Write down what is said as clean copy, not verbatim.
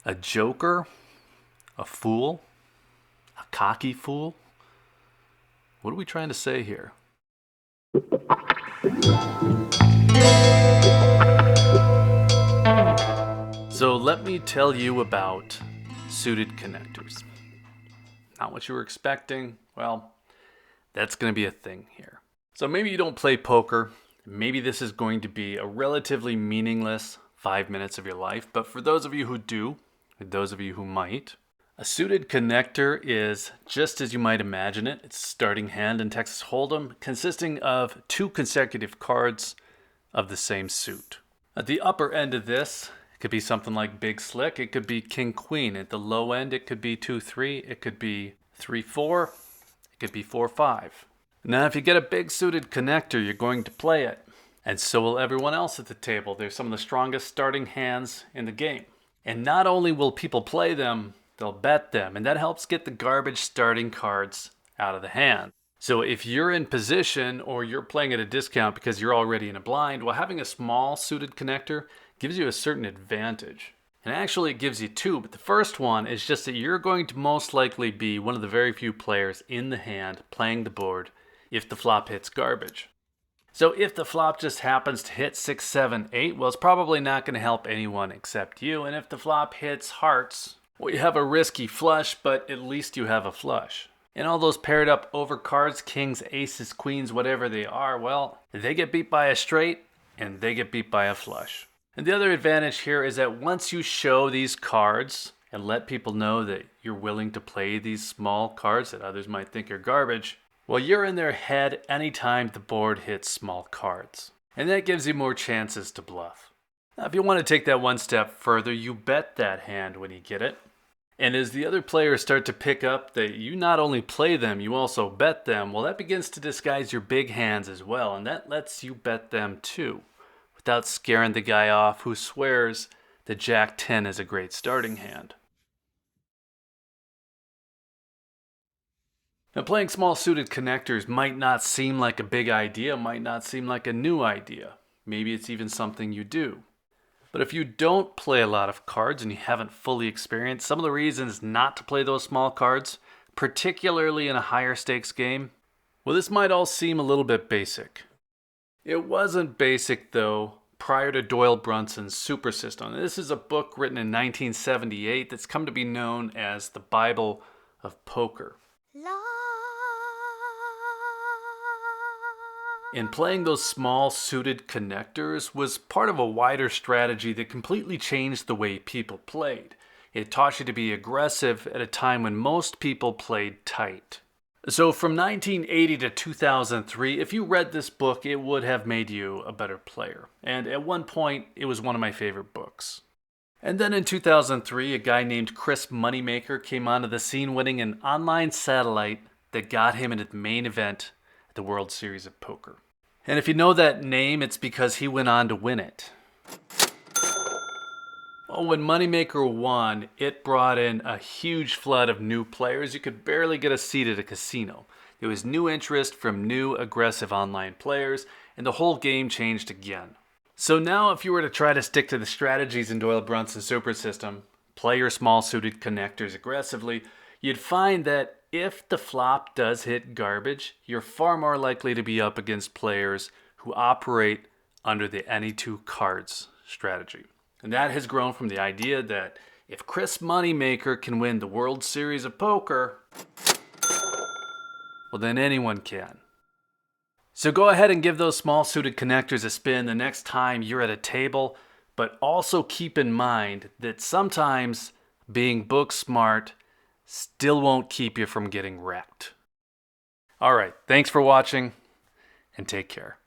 A joker? A fool? A cocky fool? What are we trying to say here? So let me tell you about suited connectors. Not what you were expecting. Well, that's going to be a thing here. So maybe you don't play poker. Maybe this is going to be a relatively meaningless 5 minutes of your life. But for those of you who do, and those of you who might, a suited connector is just as you might imagine it. It's a starting hand in Texas Hold'em, consisting of 2 consecutive cards of the same suit. At the upper end of this, it could be something like Big Slick. It could be King Queen. At the low end, it could be 2-3. It could be 3-4. It could be 4-5. Now, if you get a big suited connector, you're going to play it. And so will everyone else at the table. They're some of the strongest starting hands in the game. And not only will people play them, they'll bet them. And that helps get the garbage starting cards out of the hand. So if you're in position or you're playing at a discount because you're already in a blind, well, having a small suited connector gives you a certain advantage. And actually it gives you 2, but the first one is just that you're going to most likely be one of the very few players in the hand playing the board if the flop hits garbage. So if the flop just happens to hit 6, 7, 8, well, it's probably not going to help anyone except you. And if the flop hits hearts, well, you have a risky flush, but at least you have a flush. And all those paired up over cards, kings, aces, queens, whatever they are, well, they get beat by a straight and they get beat by a flush. And the other advantage here is that once you show these cards and let people know that you're willing to play these small cards that others might think are garbage, well, you're in their head anytime the board hits small cards. And that gives you more chances to bluff. Now, if you want to take that one step further, you bet that hand when you get it. And as the other players start to pick up that you not only play them, you also bet them, well, that begins to disguise your big hands as well. And that lets you bet them too, without scaring the guy off who swears that Jack 10 is a great starting hand. Now, playing small suited connectors might not seem like a big idea, might not seem like a new idea. Maybe it's even something you do. But if you don't play a lot of cards and you haven't fully experienced some of the reasons not to play those small cards, particularly in a higher stakes game, well, this might all seem a little bit basic. It wasn't basic, though, prior to Doyle Brunson's Super System. This is a book written in 1978 that's come to be known as the Bible of Poker. And playing those small suited connectors was part of a wider strategy that completely changed the way people played. It taught you to be aggressive at a time when most people played tight. So from 1980 to 2003, if you read this book, it would have made you a better player. And at one point, it was one of my favorite books. And then in 2003, a guy named Chris Moneymaker came onto the scene, winning an online satellite that got him into the main event at the World Series of Poker. And if you know that name, it's because he went on to win it. Well, when Moneymaker won, it brought in a huge flood of new players. You could barely get a seat at a casino. There was new interest from new aggressive online players, and the whole game changed again. So now if you were to try to stick to the strategies in Doyle Brunson's Super System, play your small suited connectors aggressively, you'd find that if the flop does hit garbage, you're far more likely to be up against players who operate under the any 2 cards strategy. And that has grown from the idea that if Chris Moneymaker can win the World Series of Poker, well, then anyone can. So go ahead and give those small suited connectors a spin the next time you're at a table, but also keep in mind that sometimes being book smart still won't keep you from getting wrecked. All right, thanks for watching, and take care.